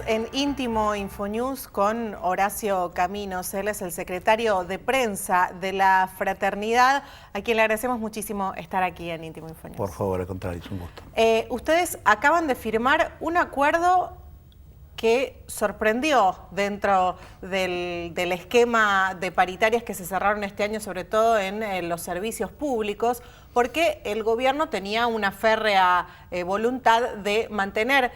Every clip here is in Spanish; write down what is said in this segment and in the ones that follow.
en Íntimo Infonews con Horacio Caminos. Él es el secretario de prensa de la Fraternidad, a quien le agradecemos muchísimo estar aquí en Íntimo Infonews. Por favor, al contrario, es un gusto. Ustedes acaban de firmar un acuerdo que sorprendió dentro del esquema de paritarias que se cerraron este año, sobre todo en los servicios públicos, porque el gobierno tenía una férrea voluntad de mantener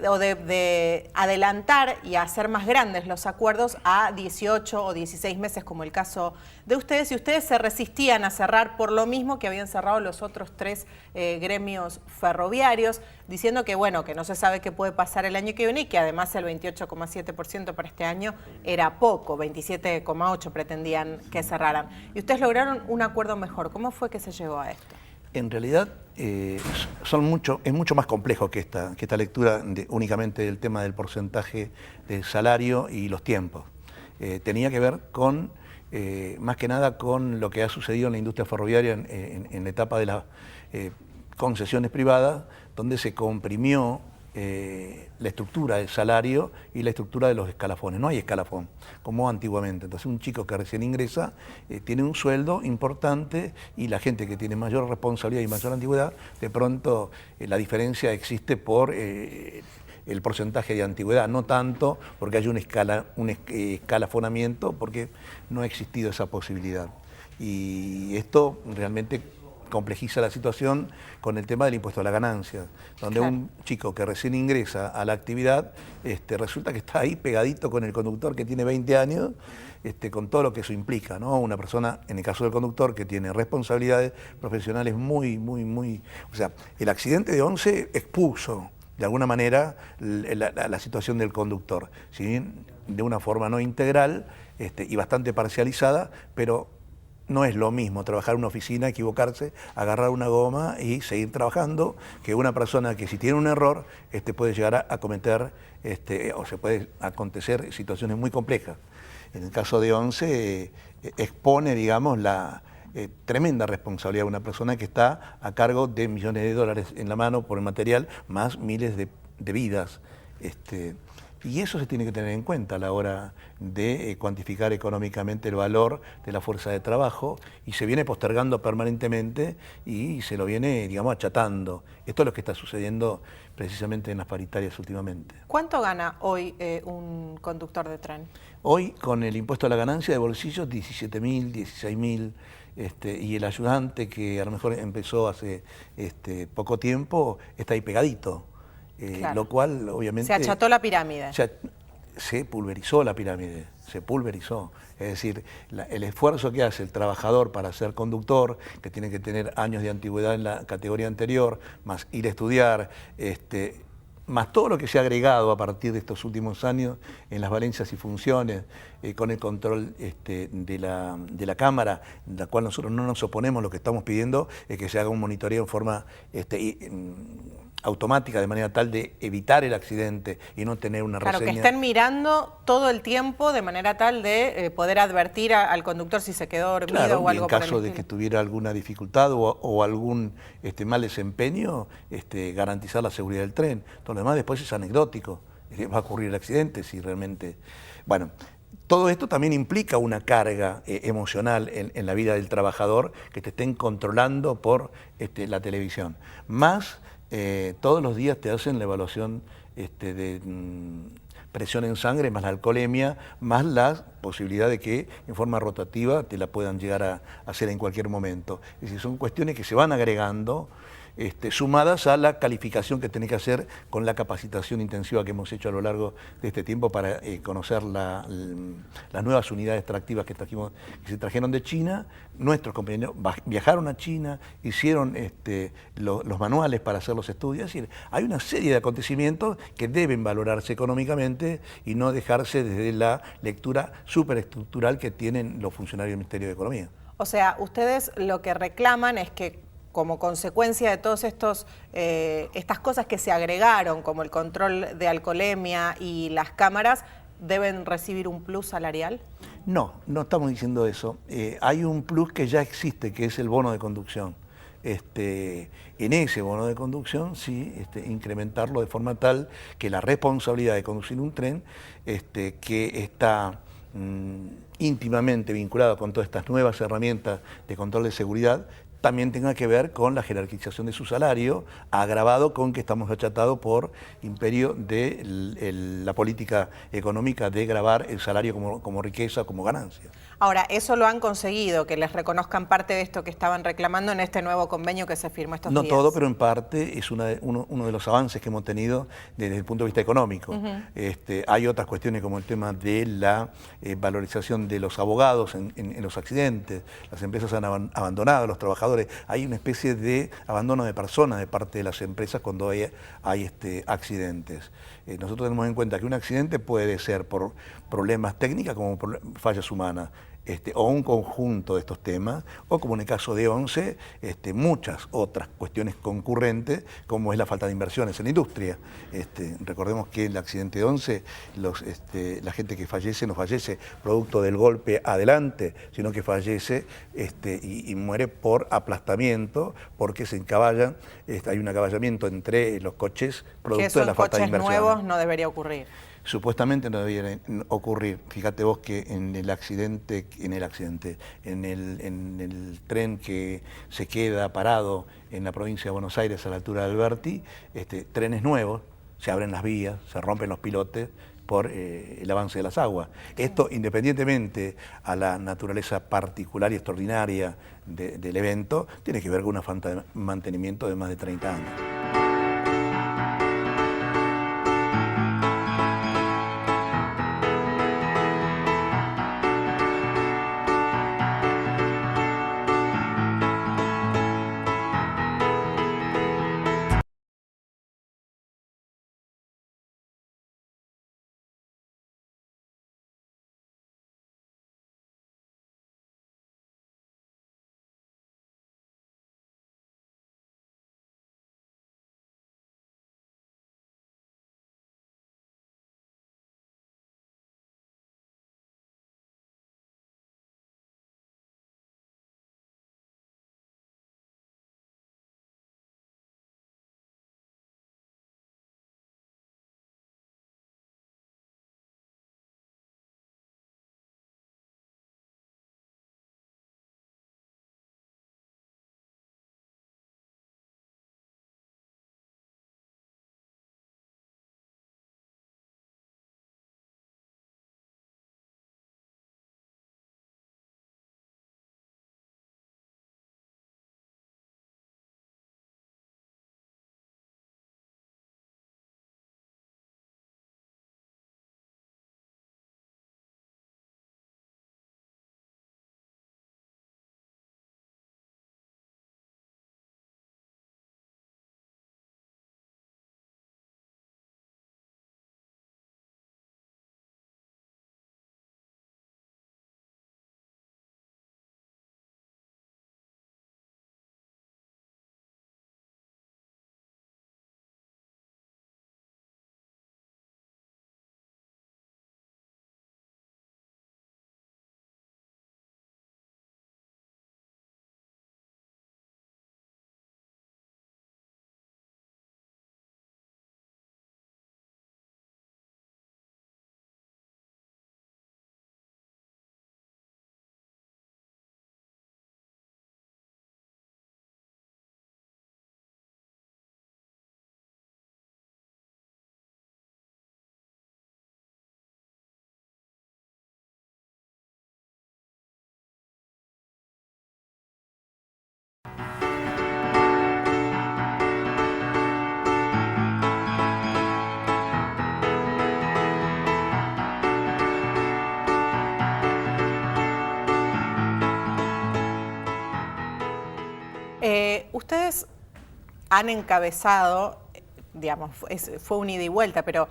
o de adelantar y hacer más grandes los acuerdos a 18 o 16 meses, como el caso de ustedes, y ustedes se resistían a cerrar por lo mismo que habían cerrado los otros tres gremios ferroviarios, diciendo que, bueno, que no se sabe qué puede pasar el año que viene y que además el 28,7% para este año era poco, 27,8% pretendían que cerraran. Y ustedes lograron un acuerdo mejor. ¿Cómo fue que se llegó a esto? En realidad es mucho más complejo que esta lectura únicamente del tema del porcentaje de salario y los tiempos. Tenía que ver con, más que nada, con lo que ha sucedido en la industria ferroviaria en la etapa de las concesiones privadas, donde se comprimió la estructura del salario y la estructura de los escalafones. No hay escalafón, como antiguamente. Entonces un chico que recién ingresa tiene un sueldo importante y la gente que tiene mayor responsabilidad y mayor antigüedad, de pronto la diferencia existe por el porcentaje de antigüedad, no tanto porque hay un escalafonamiento, porque no ha existido esa posibilidad. Y esto realmente complejiza la situación con el tema del impuesto a la ganancia, donde claro, un chico que recién ingresa a la actividad resulta que está ahí pegadito con el conductor que tiene 20 años, con todo lo que eso implica, ¿no? Una persona, en el caso del conductor, que tiene responsabilidades profesionales muy... O sea, el accidente de Once expuso de alguna manera la situación del conductor, si bien de una forma no integral y bastante parcializada, pero no es lo mismo trabajar en una oficina, equivocarse, agarrar una goma y seguir trabajando, que una persona que si tiene un error puede llegar a cometer o se puede acontecer situaciones muy complejas. En el caso de Once expone, digamos, la tremenda responsabilidad de una persona que está a cargo de millones de dólares en la mano por el material, más miles de vidas. Y eso se tiene que tener en cuenta a la hora de cuantificar económicamente el valor de la fuerza de trabajo, y se viene postergando permanentemente y se lo viene, digamos, achatando. Esto es lo que está sucediendo precisamente en las paritarias últimamente. ¿Cuánto gana hoy un conductor de tren? Hoy, con el impuesto a la ganancia de bolsillos, 17.000, 16.000, y el ayudante, que a lo mejor empezó hace poco tiempo, está ahí pegadito. Claro. Lo cual, obviamente... Se acható la pirámide. Se pulverizó la pirámide, se pulverizó. Es decir, el esfuerzo que hace el trabajador para ser conductor, que tiene que tener años de antigüedad en la categoría anterior, más ir a estudiar, más todo lo que se ha agregado a partir de estos últimos años en las valencias y funciones, con el control de la Cámara, la cual nosotros no nos oponemos. Lo que estamos pidiendo es que se haga un monitoreo en forma automática, de manera tal de evitar el accidente y no tener una reseña. Claro, que estén mirando todo el tiempo de manera tal de poder advertir al conductor si se quedó dormido, claro, o algo por el estilo. En caso de que tuviera alguna dificultad o algún mal desempeño, garantizar la seguridad del tren. Todo lo demás después es anecdótico. Va a ocurrir el accidente si realmente... Bueno, todo esto también implica una carga emocional en la vida del trabajador, que te estén controlando por la televisión. Más... todos los días te hacen la evaluación de presión en sangre, más la alcoholemia, más la posibilidad de que en forma rotativa te la puedan llegar a hacer en cualquier momento. Es decir, son cuestiones que se van agregando, sumadas a la calificación que tenés que hacer con la capacitación intensiva que hemos hecho a lo largo de este tiempo para conocer las nuevas unidades extractivas que se trajeron de China. Nuestros compañeros viajaron a China, hicieron los manuales para hacer los estudios. Es decir, hay una serie de acontecimientos que deben valorarse económicamente y no dejarse desde la lectura superestructural que tienen los funcionarios del Ministerio de Economía. O sea, ustedes lo que reclaman es que, como consecuencia de todas estas cosas que se agregaron, como el control de alcoholemia y las cámaras, ¿deben recibir un plus salarial? No, no estamos diciendo eso. Hay un plus que ya existe, que es el bono de conducción. en ese bono de conducción, sí, incrementarlo de forma tal que la responsabilidad de conducir un tren, que está íntimamente vinculado con todas estas nuevas herramientas de control de seguridad, también tenga que ver con la jerarquización de su salario, agravado con que estamos achatados por imperio de la política económica de gravar el salario como riqueza, como ganancia. Ahora, eso lo han conseguido, que les reconozcan parte de esto que estaban reclamando en este nuevo convenio que se firmó estos días. No todo, pero en parte es uno de los avances que hemos tenido desde el punto de vista económico. Hay otras cuestiones como el tema de la valorización de los abogados en los accidentes. Las empresas han abandonado a los trabajadores. Hay una especie de abandono de personas de parte de las empresas cuando hay accidentes. Nosotros tenemos en cuenta que un accidente puede ser por problemas técnicos como por fallas humanas. O un conjunto de estos temas, o como en el caso de ONCE, muchas otras cuestiones concurrentes, como es la falta de inversiones en la industria. Recordemos que el accidente de ONCE, la gente que fallece no fallece producto del golpe adelante, sino que fallece y muere por aplastamiento, porque se encaballan, hay un acaballamiento entre los coches producto de la falta de inversión. Que nuevos no debería ocurrir. Supuestamente no debiera ocurrir. Fíjate vos que en el tren que se queda parado en la provincia de Buenos Aires a la altura de Alberti, trenes nuevos, se abren las vías, se rompen los pilotes por el avance de las aguas. Esto, independientemente a la naturaleza particular y extraordinaria del evento, tiene que ver con una falta de mantenimiento de más de 30 años. Ustedes han encabezado, digamos, fue un ida y vuelta, pero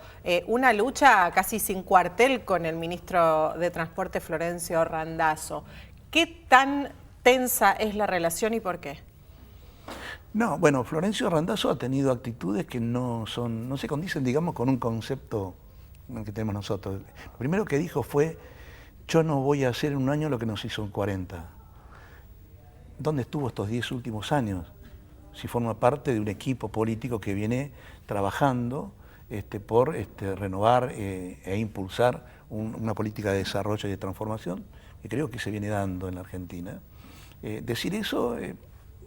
una lucha casi sin cuartel con el ministro de Transporte, Florencio Randazzo. ¿Qué tan tensa es la relación y por qué? No, bueno, Florencio Randazzo ha tenido actitudes que no se condicen, digamos, con un concepto que tenemos nosotros. Lo primero que dijo fue: yo no voy a hacer en un año lo que nos hizo en 40. ¿Dónde estuvo estos 10 últimos años? si forma parte de un equipo político que viene trabajando por renovar e impulsar una política de desarrollo y de transformación que creo que se viene dando en la Argentina. Decir eso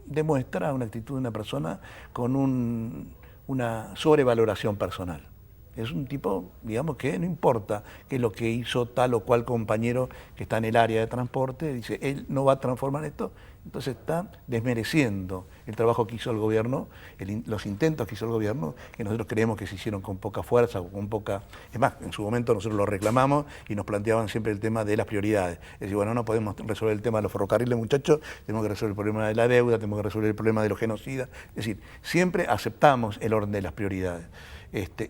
demuestra una actitud de una persona con una sobrevaloración personal. Es un tipo, digamos, que no importa qué es lo que hizo tal o cual compañero que está en el área de transporte, dice, él no va a transformar esto, entonces está desmereciendo el trabajo que hizo el gobierno, los intentos que hizo el gobierno, que nosotros creemos que se hicieron con poca fuerza o con poca... Es más, en su momento nosotros lo reclamamos y nos planteaban siempre el tema de las prioridades. Es decir, bueno, no podemos resolver el tema de los ferrocarriles, muchachos, tenemos que resolver el problema de la deuda, tenemos que resolver el problema de los genocidas. Es decir, siempre aceptamos el orden de las prioridades.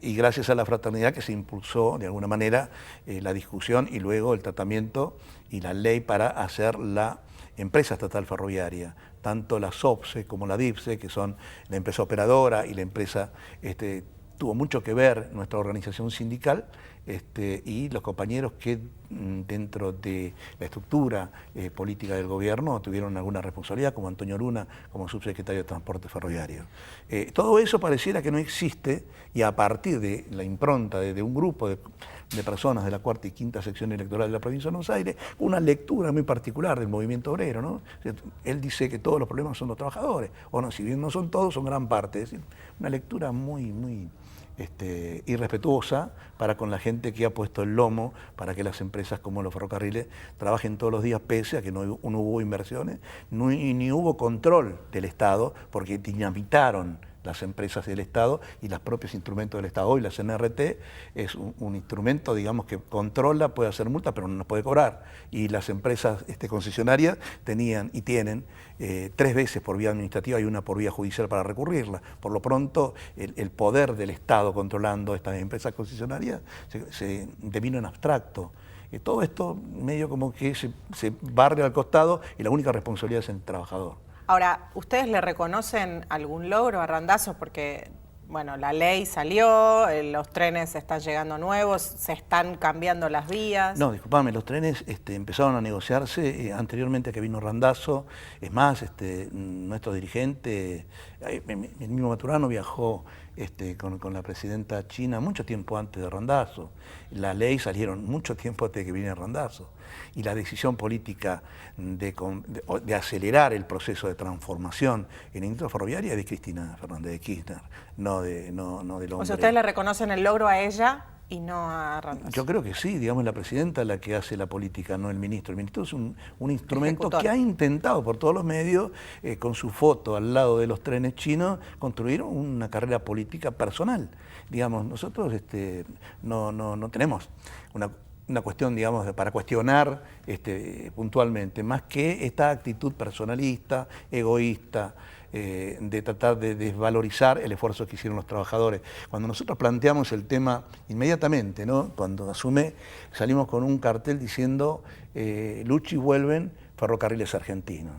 Y gracias a la fraternidad que se impulsó de alguna manera la discusión y luego el tratamiento y la ley para hacer la empresa estatal ferroviaria, tanto la SOPSE como la DIPSE, que son la empresa operadora y la empresa, tuvo mucho que ver nuestra organización sindical y los compañeros que dentro de la estructura política del gobierno tuvieron alguna responsabilidad, como Antonio Luna, como subsecretario de Transporte Ferroviario. Todo eso pareciera que no existe y a partir de la impronta de un grupo de personas de la cuarta y quinta sección electoral de la provincia de Buenos Aires, una lectura muy particular del movimiento obrero, ¿no? Él dice que todos los problemas son los trabajadores, o no, si bien no son todos, son gran parte. Es decir, una lectura muy irrespetuosa para con la gente que ha puesto el lomo para que las empresas como los ferrocarriles trabajen todos los días pese a que no hubo inversiones, ni hubo control del Estado, porque dinamitaron las empresas del Estado y los propios instrumentos del Estado. Hoy la CNRT es un instrumento, digamos, que controla, puede hacer multa, pero no nos puede cobrar. Y las empresas concesionarias tenían y tienen 3 veces por vía administrativa y una por vía judicial para recurrirla. Por lo pronto, el poder del Estado controlando estas empresas concesionarias se devino en abstracto. Todo esto medio como que se barre al costado y la única responsabilidad es el trabajador. Ahora, ¿ustedes le reconocen algún logro a Randazzo? Porque, bueno, la ley salió, los trenes están llegando nuevos, se están cambiando las vías. No, disculpame, los trenes empezaron a negociarse anteriormente a que vino Randazzo. Es más, nuestro dirigente, el mismo Maturano, viajó con la presidenta china mucho tiempo antes de Randazzo. La ley salieron mucho tiempo antes de que viniera Randazzo. Y la decisión política de acelerar el proceso de transformación en la industria ferroviaria es de Cristina Fernández de Kirchner, no del hombre. O sea, ¿ustedes le reconocen el logro a ella y no a Randazzo? Yo creo que sí, digamos, la presidenta es la que hace la política, no el ministro. El ministro es un instrumento ejecutor, que ha intentado por todos los medios, con su foto al lado de los trenes chinos, construir una carrera política personal. Digamos, nosotros no tenemos una cuestión, digamos, para cuestionar puntualmente, más que esta actitud personalista, egoísta, de tratar de desvalorizar el esfuerzo que hicieron los trabajadores. Cuando nosotros planteamos el tema inmediatamente, ¿no? Cuando asume, salimos con un cartel diciendo lucha y vuelven ferrocarriles argentinos.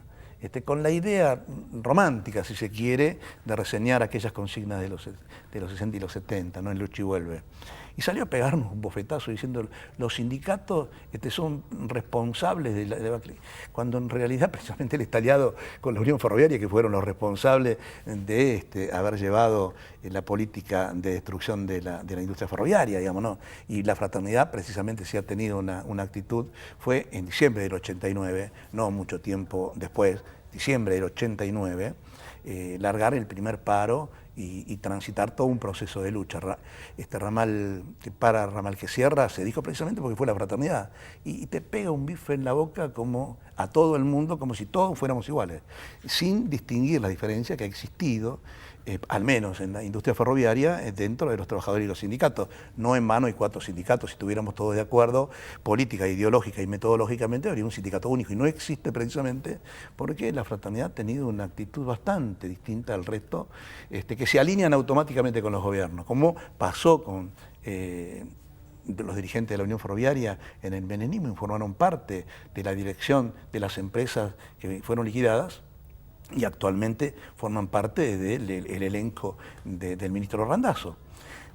Con la idea romántica, si se quiere, de reseñar aquellas consignas de los 60 y los 70, ¿no? En lucha y vuelve. Y salió a pegarnos un bofetazo diciendo los sindicatos son responsables de la cuando en realidad precisamente él está aliado con la Unión Ferroviaria, que fueron los responsables de haber llevado la política de destrucción de la industria ferroviaria, digamos, ¿no? Y la fraternidad precisamente sí ha tenido una actitud, fue en diciembre del 89, no mucho tiempo después, diciembre del 89, largar el primer paro y transitar todo un proceso de lucha. Este ramal que para, ramal que cierra, se dijo precisamente porque fue la fraternidad. Y te pega un bife en la boca como a todo el mundo, como si todos fuéramos iguales, sin distinguir la diferencia que ha existido, al menos en la industria ferroviaria, dentro de los trabajadores y los sindicatos. No en vano hay 4 sindicatos. Si estuviéramos todos de acuerdo, política, ideológica y metodológicamente, habría un sindicato único. Y no existe precisamente porque la fraternidad ha tenido una actitud bastante distinta al resto, que se alinean automáticamente con los gobiernos, como pasó con los dirigentes de la Unión Ferroviaria en el menemismo, y formaron parte de la dirección de las empresas que fueron liquidadas, y actualmente forman parte del elenco del ministro Randazzo.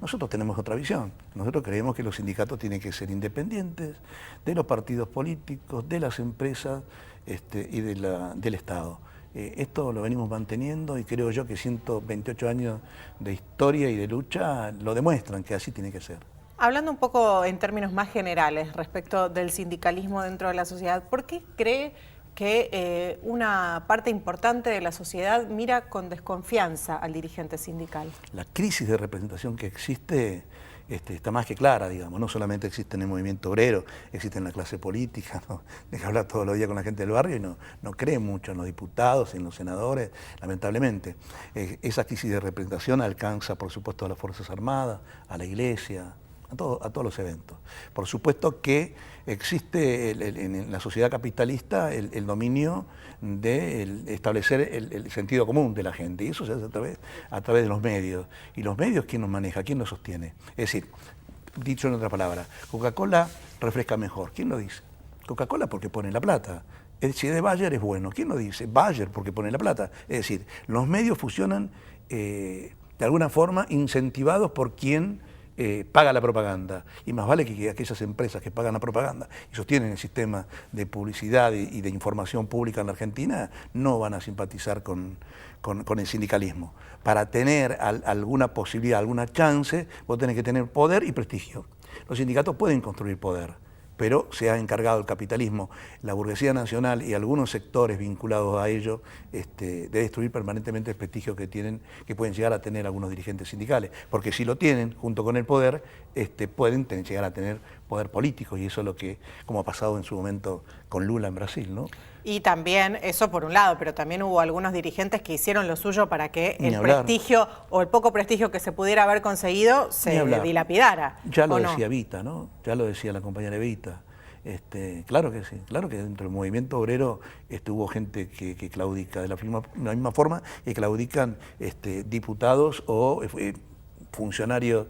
Nosotros tenemos otra visión. Nosotros creemos que los sindicatos tienen que ser independientes de los partidos políticos, de las empresas y del Estado. Esto lo venimos manteniendo y creo yo que 128 años de historia y de lucha lo demuestran que así tiene que ser. Hablando un poco en términos más generales respecto del sindicalismo dentro de la sociedad, ¿por qué cree que una parte importante de la sociedad mira con desconfianza al dirigente sindical? La crisis de representación que existe está más que clara, digamos. No solamente existe en el movimiento obrero, existe en la clase política, ¿no? Deja hablar todos los días con la gente del barrio y no cree mucho en los diputados, en los senadores, lamentablemente. Esa crisis de representación alcanza, por supuesto, a las Fuerzas Armadas, a la Iglesia, a todos los eventos. Por supuesto que existe en la sociedad capitalista el dominio de establecer el sentido común de la gente, y eso se hace a través de los medios. ¿Y los medios quién los maneja? ¿Quién los sostiene? Es decir, dicho en otra palabra, Coca-Cola refresca mejor. ¿Quién lo dice? Coca-Cola porque pone la plata. Si es de Bayer es bueno. ¿Quién lo dice? Bayer porque pone la plata. Es decir, los medios funcionan de alguna forma incentivados por quien paga la propaganda, y más vale que aquellas empresas que pagan la propaganda y sostienen el sistema de publicidad y de información pública en la Argentina no van a simpatizar con el sindicalismo. Para tener alguna posibilidad, alguna chance, vos tenés que tener poder y prestigio. Los sindicatos pueden construir poder, pero se ha encargado el capitalismo, la burguesía nacional y algunos sectores vinculados a ello de destruir permanentemente el prestigio que pueden llegar a tener algunos dirigentes sindicales, porque si lo tienen, junto con el poder, pueden llegar a tener poder político, y eso es lo que, como ha pasado en su momento con Lula en Brasil, ¿no? Y también, eso por un lado, pero también hubo algunos dirigentes que hicieron lo suyo para que el prestigio o el poco prestigio que se pudiera haber conseguido se dilapidara. Ya lo decía Evita, ¿no? Ya lo decía la compañera Evita. Claro que sí, claro que dentro del movimiento obrero hubo gente que claudica de la misma forma que claudican diputados o funcionarios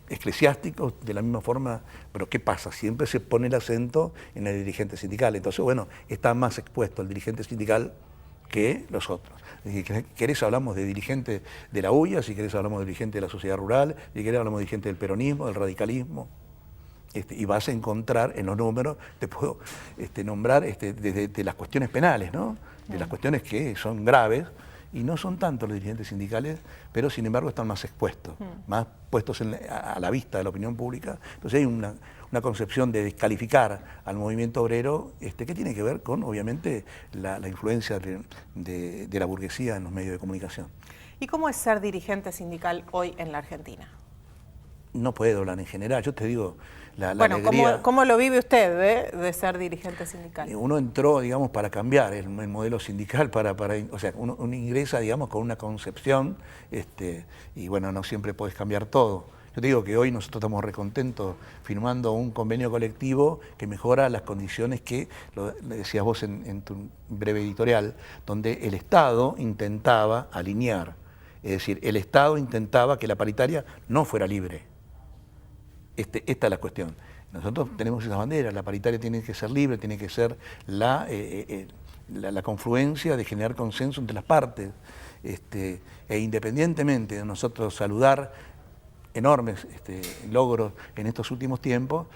eclesiásticos de la misma forma, pero ¿qué pasa? Siempre se pone el acento en el dirigente sindical, entonces bueno, está más expuesto el dirigente sindical que los otros. Si querés hablamos de dirigente de la UIA, si querés hablamos de dirigente de la sociedad rural, si querés hablamos de dirigente del peronismo, del radicalismo. Y vas a encontrar en los números, te puedo nombrar de las cuestiones penales, ¿no? De las cuestiones que son graves, y no son tanto los dirigentes sindicales, pero sin embargo están más expuestos, más puestos a la vista de la opinión pública. Entonces hay una concepción de descalificar al movimiento obrero que tiene que ver con, obviamente, la influencia de la burguesía en los medios de comunicación. ¿Y cómo es ser dirigente sindical hoy en la Argentina? No puedo hablar en general, yo te digo, la alegría... ¿Cómo lo vive usted de ser dirigente sindical? Uno entró, digamos, para cambiar el modelo sindical, o sea, uno ingresa, digamos, con una concepción, y bueno, no siempre puedes cambiar todo. Yo te digo que hoy nosotros estamos recontentos firmando un convenio colectivo que mejora las condiciones que, lo decías vos en tu breve editorial, donde el Estado intentaba alinear, es decir, el Estado intentaba que la paritaria no fuera libre. Esta es la cuestión. Nosotros tenemos esas banderas, la paritaria tiene que ser libre, tiene que ser la confluencia de generar consenso entre las partes, e independientemente de nosotros saludar enormes logros en estos últimos tiempos,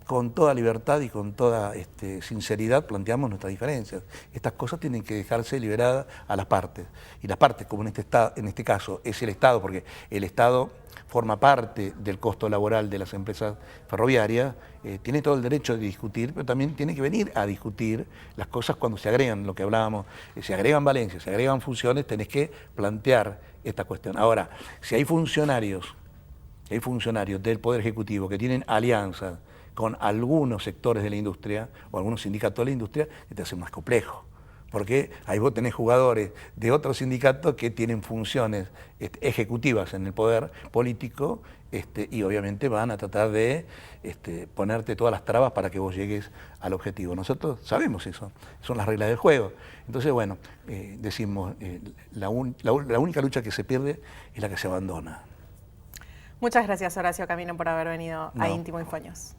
con toda libertad y con toda sinceridad planteamos nuestras diferencias. Estas cosas tienen que dejarse liberadas a las partes. Y las partes, como en este caso es el Estado, porque el Estado forma parte del costo laboral de las empresas ferroviarias, tiene todo el derecho de discutir, pero también tiene que venir a discutir las cosas cuando se agregan, lo que hablábamos, se agregan valencias, se agregan funciones, tenés que plantear esta cuestión. Ahora, si hay funcionarios del Poder Ejecutivo que tienen alianzas con algunos sectores de la industria o algunos sindicatos de la industria, te hace más complejo. Porque ahí vos tenés jugadores de otros sindicatos que tienen funciones ejecutivas en el poder político, y obviamente van a tratar de ponerte todas las trabas para que vos llegues al objetivo. Nosotros sabemos eso, son las reglas del juego. Entonces, bueno, decimos, la única lucha que se pierde es la que se abandona. Muchas gracias, Horacio Camino, por haber venido a Íntimo Infoños.